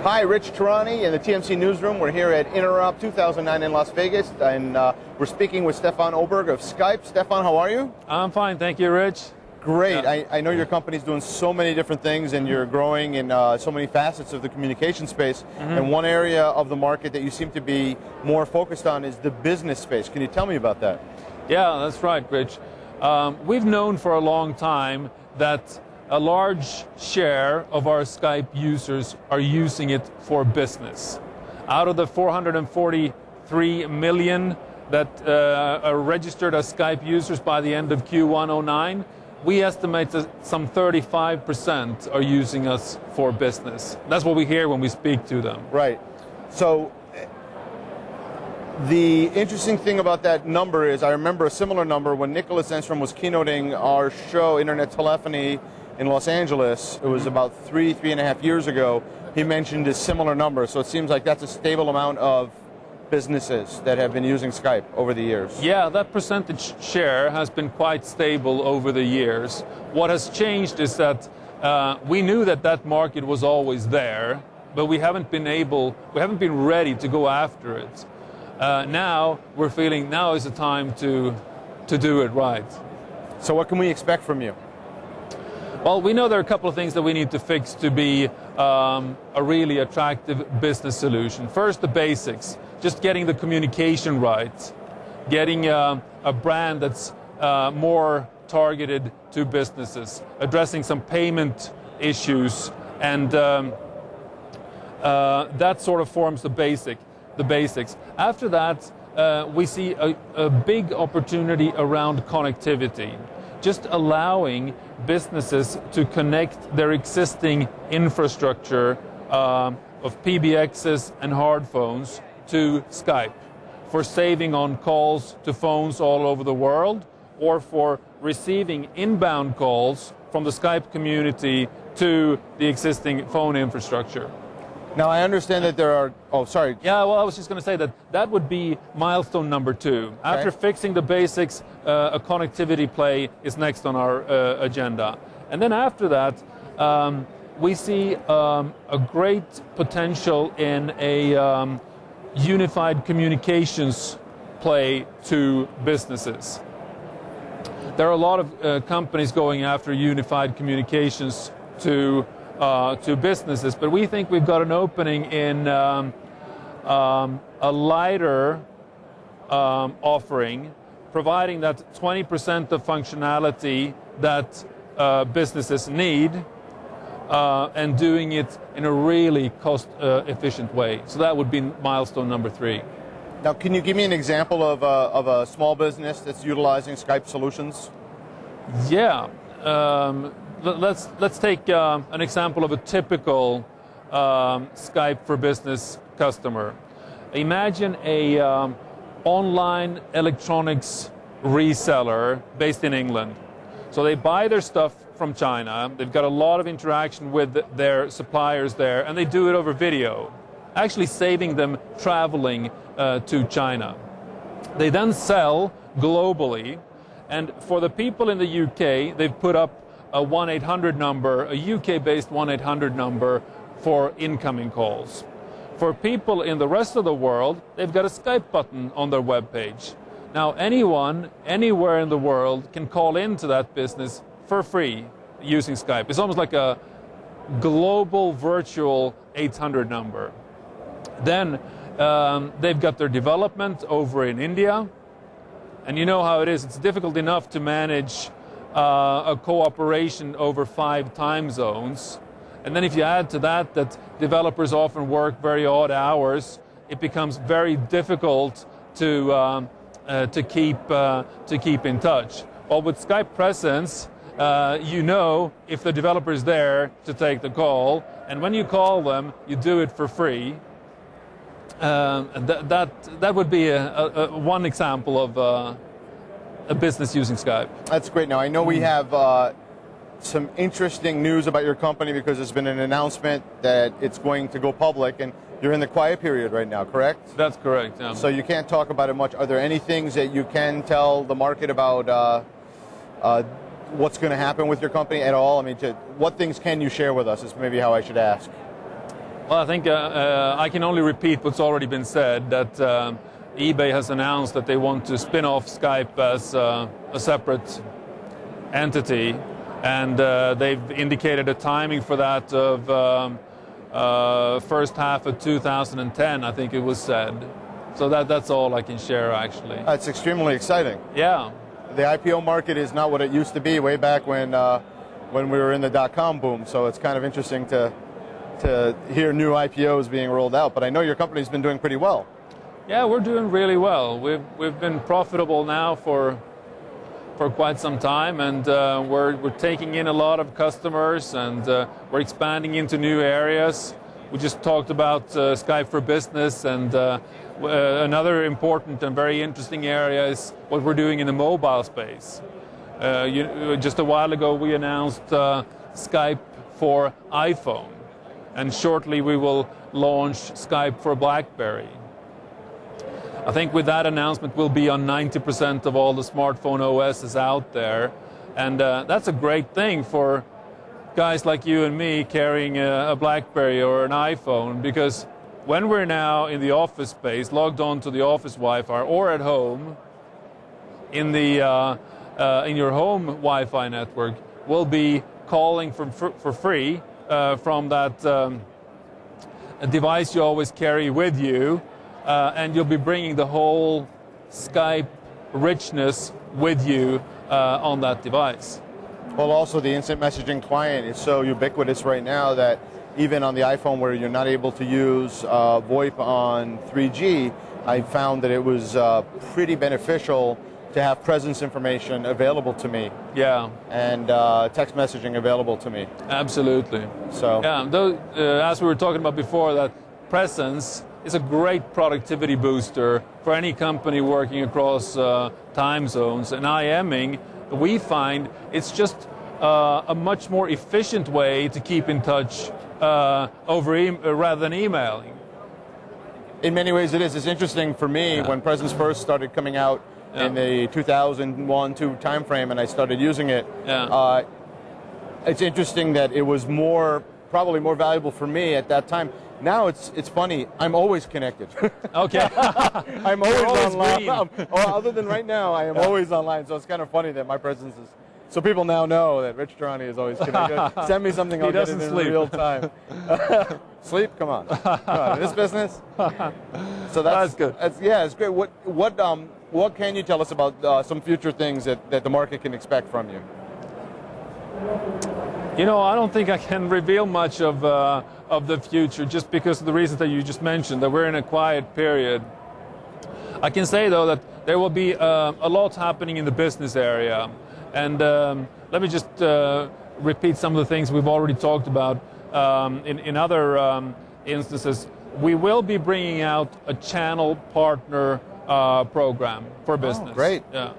Hi, Rich Tehrani in the TMC newsroom. We're here at Interop 2009 in Las Vegas, and we're speaking with Stefan Oberg of Skype. Stefan, how are you? I'm fine, thank you, Rich. Great. Yeah. I know your company's doing so many different things, and you're growing in so many facets of the communication space. And one area of the market that you seem to be more focused on is the business space. Can you tell me about that? Yeah, that's right, Rich. We've known for a long time that a large share of our Skype users are using it for business. Out of the 443 million that are registered as Skype users by the end of Q1 '09, we estimate that some 35% are using us for business. That's what we hear when we speak to them. Right. So the interesting thing about that number is I remember a similar number when Nicholas Enstrom was keynoting our show, Internet Telephony, in Los Angeles. It was about three and a half years ago. He mentioned a similar number. So it seems like that's a stable amount of businesses that have been using Skype over the years. Yeah, that percentage share has been quite stable over the years. What has changed is that we knew that that market was always there, but we haven't been ready to go after it. Now we're feeling now is the time to do it right. So what can we expect from you? Well, we know there are a couple of things that we need to fix to be a really attractive business solution. First, the basics, just getting the communication right, getting a brand that's more targeted to businesses, addressing some payment issues, and that sort of forms the basics. After that, we see a big opportunity around connectivity. Just allowing businesses to connect their existing infrastructure of PBXs and hard phones to Skype for saving on calls to phones all over the world, or for receiving inbound calls from the Skype community to the existing phone infrastructure. Now, I understand that there are... Oh, sorry. Yeah, well, I was just going to say that would be milestone number 2. Okay. After fixing the basics, a connectivity play is next on our agenda. And then after that, we see a great potential in a unified communications play to businesses. There are a lot of companies going after unified communications to businesses, but we think we've got an opening in a lighter offering, providing that 20% of functionality that businesses need, and doing it in a really cost-efficient way. So that would be milestone number 3. Now, can you give me an example of a small business that's utilizing Skype solutions? Yeah. Let's take an example of a typical Skype for Business customer. Imagine a online electronics reseller based in England. So they buy their stuff from China, they've got a lot of interaction with their suppliers there, and they do it over video, actually saving them traveling to China. They then sell globally, and for the people in the UK, they've put up a 1-800 number, a UK-based 1-800 number for incoming calls. For people in the rest of the world, they've got a Skype button on their webpage. Now, anyone, anywhere in the world can call into that business for free using Skype. It's almost like a global virtual 800 number. Then they've got their development over in India, and you know how it is. It's difficult enough to manage a cooperation over 5 time zones. And then if you add to that developers often work very odd hours, it becomes very difficult to keep in touch. Well, with Skype Presence, you know if the developer is there to take the call, and when you call them, you do it for free. That would be one example of a business using Skype. That's great. Now, I know we have some interesting news about your company because there's been an announcement that it's going to go public, and you're in the quiet period right now, correct? That's correct, yeah. So you can't talk about it much. Are there any things that you can tell the market about what's going to happen with your company at all? I mean, what things can you share with us is maybe how I should ask. Well, I think I can only repeat what's already been said, that eBay has announced that they want to spin off Skype as a separate entity, and they've indicated a timing for that of first half of 2010, I think it was said. So that's all I can share, actually. It's extremely exciting. Yeah. The IPO market is not what it used to be way back when we were in the dot-com boom, so it's kind of interesting to hear new IPOs being rolled out. But I know your company's been doing pretty well. Yeah, we're doing really well. We've been profitable now for quite some time, and we're taking in a lot of customers, and we're expanding into new areas. We just talked about Skype for Business, and another important and very interesting area is what we're doing in the mobile space. Just a while ago we announced Skype for iPhone, and shortly we will launch Skype for BlackBerry. I think with that announcement we'll be on 90% of all the smartphone OSs out there, and that's a great thing for guys like you and me carrying a BlackBerry or an iPhone, because when we're now in the office space, logged on to the office Wi-Fi, or at home in your home Wi-Fi network, we'll be calling for free from that device you always carry with you, and you'll be bringing the whole Skype richness with you on that device. Well, also the instant messaging client is so ubiquitous right now that even on the iPhone where you're not able to use VoIP on 3G, I found that it was pretty beneficial to have presence information available to me. Yeah. And text messaging available to me. Absolutely. So. Yeah, as we were talking about before, that presence is a great productivity booster for any company working across time zones. And IMing, we find it's just a much more efficient way to keep in touch rather than emailing. In many ways it is. It's interesting for me when Presence first started coming out in the 2001-2 time frame, and I started using it. It's interesting that it was probably more valuable for me at that time. Now it's funny. I'm always connected. Okay. I'm always online. Other than right now, I am always online. So it's kind of funny that my presence is. So people now know that Rich Tehrani is always connected. Send me something, I'll get it in real time. Sleep? Come on. In this business? So that's good. It's great. What can you tell us about some future things that the market can expect from you? You know, I don't think I can reveal much of the future, just because of the reasons that you just mentioned, that we're in a quiet period. I can say, though, that there will be a lot happening in the business area. And let me just repeat some of the things we've already talked about in other instances. We will be bringing out a channel partner program for business. Oh, great. Yeah.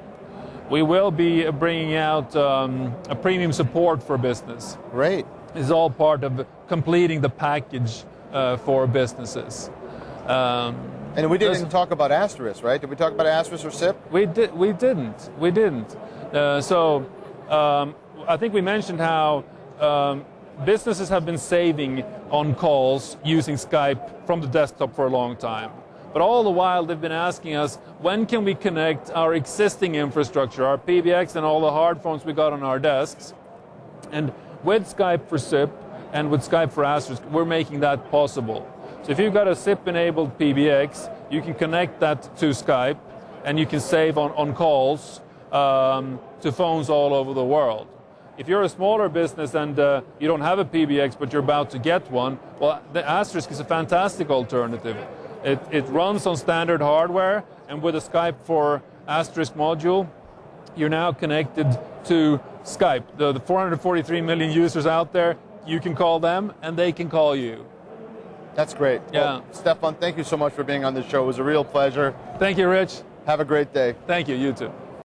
We will be bringing out a premium support for business. Great. It's all part of completing the package for businesses. And we didn't talk about Asterisk, right? Did we talk about Asterisk or SIP? We didn't. So I think we mentioned how businesses have been saving on calls using Skype from the desktop for a long time. But all the while they've been asking us, when can we connect our existing infrastructure, our PBX and all the hard phones we got on our desks? And with Skype for SIP and with Skype for Asterisk, we're making that possible. So if you've got a SIP-enabled PBX, you can connect that to Skype, and you can save on calls to phones all over the world. If you're a smaller business and you don't have a PBX, but you're about to get one, well, the Asterisk is a fantastic alternative. It runs on standard hardware, and with a Skype for Asterisk module, you're now connected to Skype. The 443 million users out there, you can call them, and they can call you. That's great. Yeah. Well, Stefan, thank you so much for being on the show. It was a real pleasure. Thank you, Rich. Have a great day. Thank you. You too.